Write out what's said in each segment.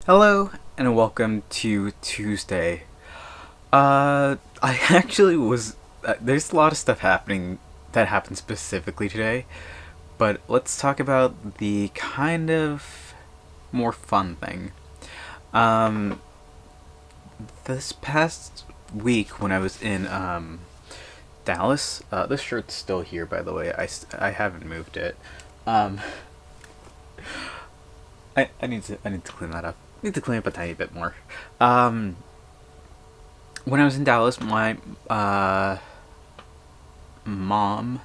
Hello and welcome to Tuesday. I actually was. There's a lot of stuff happening that happened specifically today, but let's talk about the kind of more fun thing. Um, this past week when I was in Dallas, this shirt's still here by the way. I haven't moved it. Um, I need to clean that up. I need to clean up a tiny bit more. Um, when I was in Dallas, my mom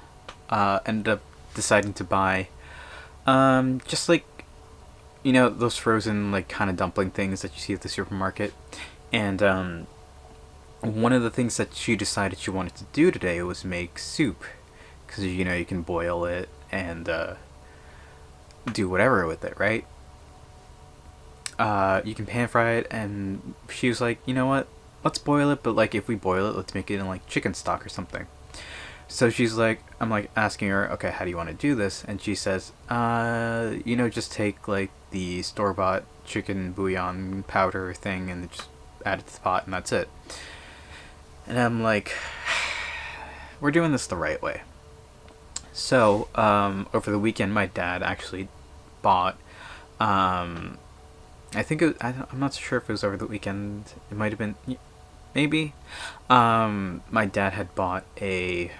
ended up deciding to buy just like those frozen like kind of dumpling things that you see at the supermarket, and one of the things that she decided she wanted to do today was make soup because you can boil it and do whatever with it, right? You can pan fry it, and she was like, you know what? Let's boil it, but like if we boil it, let's make it in like chicken stock or something. So she's like, I'm like asking her, okay, how do you want to do this? And she says, just take like the store bought chicken bouillon powder thing and just add it to the pot, and that's it. And I'm like, we're doing this the right way. So over the weekend, my dad actually bought um, I'm not sure if it was over the weekend. It might have been, maybe. My dad had bought a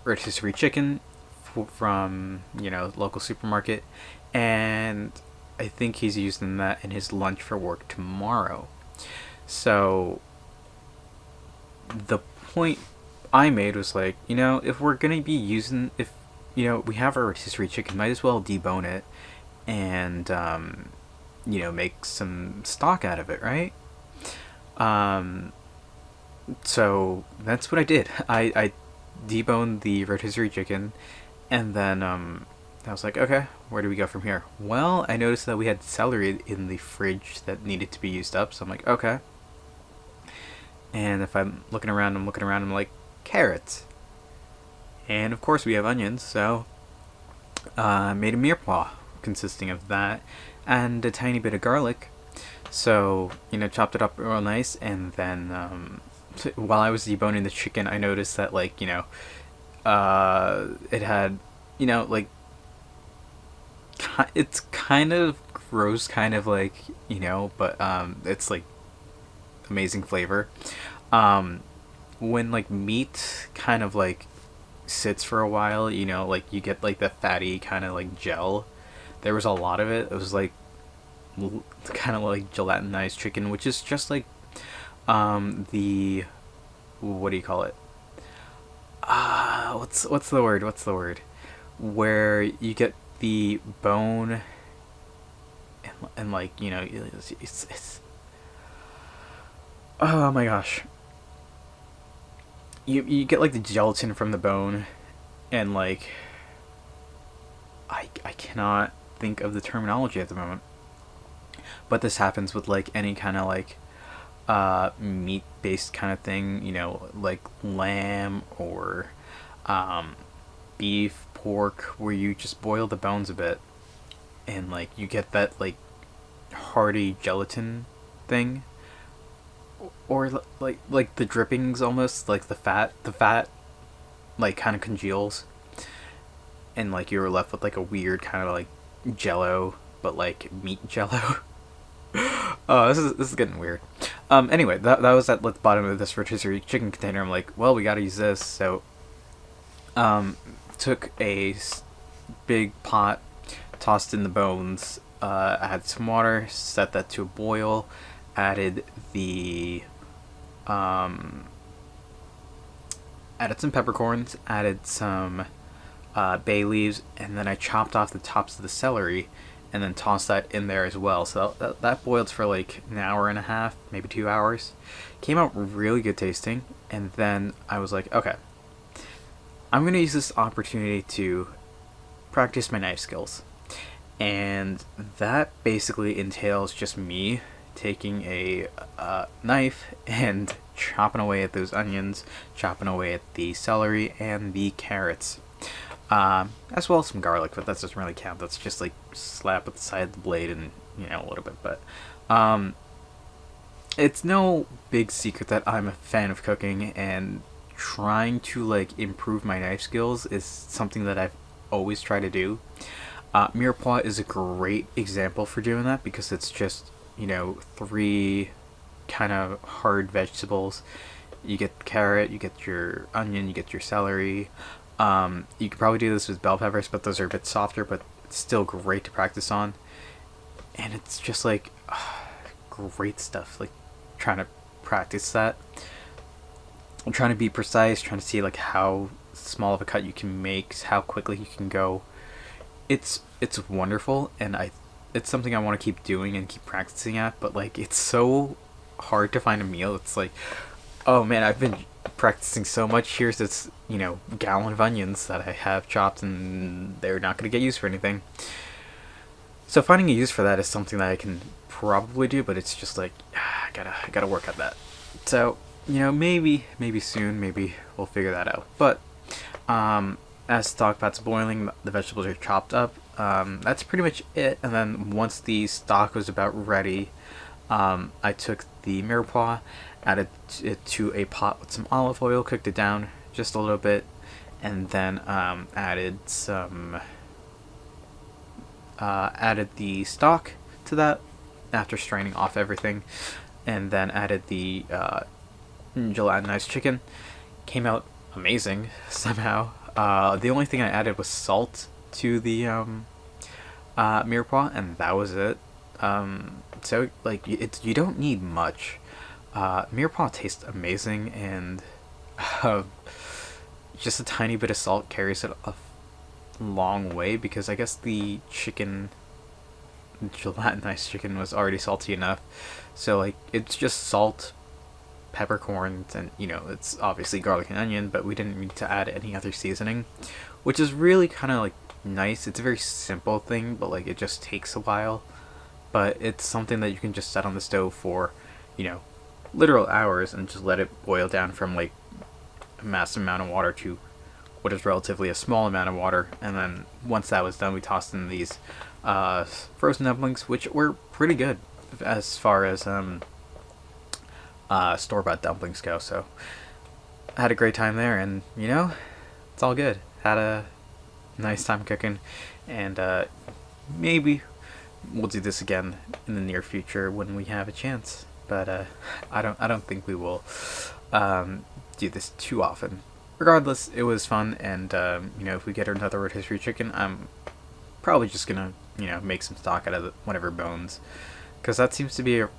rotisserie chicken from local supermarket, and I think he's using that in his lunch for work tomorrow. So the point I made was like, if we're gonna be using, if we have our rotisserie chicken, might as well debone it and make some stock out of it, right? Um, so that's what I did. I deboned the rotisserie chicken, and then I was like, okay, where do we go from here? Well, I noticed that we had celery in the fridge that needed to be used up, so I'm like, okay. And if I'm looking around, I'm like, carrots. And of course, we have onions, so I made a mirepoix consisting of that and a tiny bit of garlic. So, chopped it up real nice, and then while I was deboning the chicken, I noticed that, like, it had, like, it's kind of gross, kind of like, but it's like amazing flavor. Um, when like meat kind of like sits for a while, like you get like the fatty kind of like gel. There was a lot of it. It was like kind of like gelatinized chicken, which is just like the what do you call it? What's the word? What's the word? Where you get the bone and like it's oh my gosh. You get like the gelatin from the bone, and like I cannot think of the terminology at the moment. But this happens with like any kind of like meat based kind of thing, like lamb or um, beef, pork, where you just boil the bones a bit, and like you get that like hearty gelatin thing, or like the drippings almost, like the fat like kind of congeals, and like you're left with like a weird kind of like jello, but like meat jello. Oh, this is getting weird. Anyway, that was at the bottom of this rotisserie chicken container. I'm like, well, we gotta use this. So, took a big pot, tossed in the bones, added some water, set that to a boil, added the, um, added some peppercorns, added some bay leaves, and then I chopped off the tops of the celery and then tossed that in there as well. So that boiled for like an hour and a half, maybe 2 hours. Came out really good tasting, and then I was like, okay, I'm gonna use this opportunity to practice my knife skills, and that basically entails just me taking a knife and chopping away at those onions, chopping away at the celery and the carrots. As well as some garlic, but that doesn't really count. That's just like slap at the side of the blade and a little bit. But Um, it's no big secret that I'm a fan of cooking, and trying to like improve my knife skills is something that I've always tried to do. Mirepoix is a great example for doing that because it's just, three kind of hard vegetables. You get carrot, you get your onion, you get your celery. You could probably do this with bell peppers, but those are a bit softer, but it's still great to practice on. And it's just like great stuff. Like trying to practice that. I'm trying to be precise, trying to see like how small of a cut you can make, how quickly you can go. It's wonderful, and it's something I want to keep doing and keep practicing at. But like it's so hard to find a meal. It's like, oh man, I've been practicing so much. Here's this gallon of onions that I have chopped, and they're not going to get used for anything. So finding a use for that is something that I can probably do, but it's just like I gotta work at that. So maybe soon, maybe we'll figure that out. But as stock pot's boiling, the vegetables are chopped up. That's pretty much it. And then once the stock was about ready, I took the mirepoix, added it to a pot with some olive oil, cooked it down just a little bit, and then added the stock to that after straining off everything, and then added the gelatinized chicken. Came out amazing somehow. The only thing I added was salt to the mirepoix, and that was it. So like you don't need much. Mirepoix tastes amazing, and just a tiny bit of salt carries it a long way, because I guess the gelatinized chicken was already salty enough. So like it's just salt, peppercorns, and it's obviously garlic and onion, but we didn't need to add any other seasoning, which is really kind of like nice. It's a very simple thing, but like it just takes a while. But it's something that you can just set on the stove for, literal hours, and just let it boil down from like a massive amount of water to what is relatively a small amount of water. And then once that was done, we tossed in these frozen dumplings, which were pretty good as far as store-bought dumplings go. So I had a great time there, and it's all good. Had a nice time cooking, and maybe we'll do this again in the near future when we have a chance. But I don't think we will do this too often. Regardless, it was fun, and if we get another rotisserie chicken, I'm probably just gonna make some stock out of whatever bones, because that seems to be a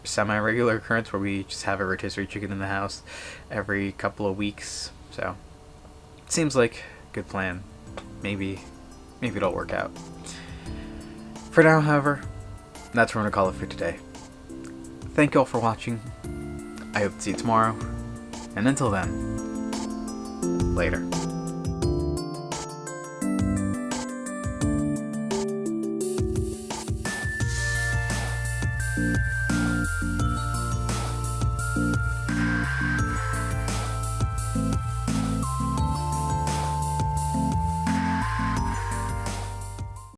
semi-regular occurrence where we just have a rotisserie chicken in the house every couple of weeks. So it seems like a good plan. Maybe it'll work out. For now, however, that's what we're gonna call it for today. Thank you all for watching. I hope to see you tomorrow, and until then, later.